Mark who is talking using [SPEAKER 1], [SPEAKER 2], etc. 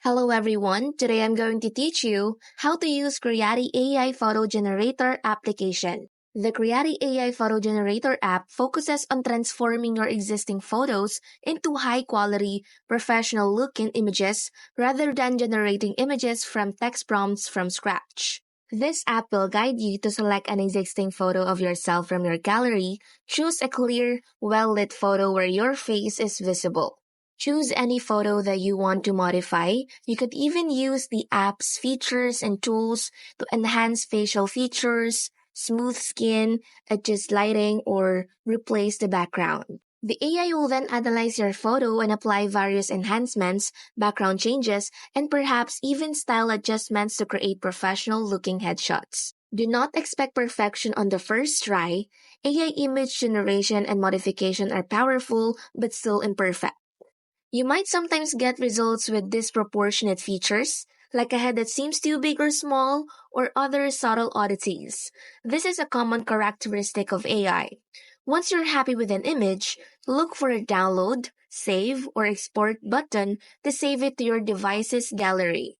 [SPEAKER 1] Hello everyone, today I'm going to teach you how to use Creati AI Photo Generator application. The Creati AI Photo Generator app focuses on transforming your existing photos into high-quality, professional-looking images rather than generating images from text prompts from scratch. This app will guide you to select an existing photo of yourself from your gallery, choose a clear, well-lit photo where your face is visible. Choose any photo that you want to modify. You could even use the app's features and tools to enhance facial features, smooth skin, adjust lighting, or replace the background. The AI will then analyze your photo and apply various enhancements, background changes, and perhaps even style adjustments to create professional looking headshots. Do not expect perfection on the first try. AI image generation and modification are powerful but still imperfect. You might sometimes get results with disproportionate features, like a head that seems too big or small, or other subtle oddities. This is a common characteristic of AI. Once you're happy with an image, look for a download, save, or export button to save it to your device's gallery.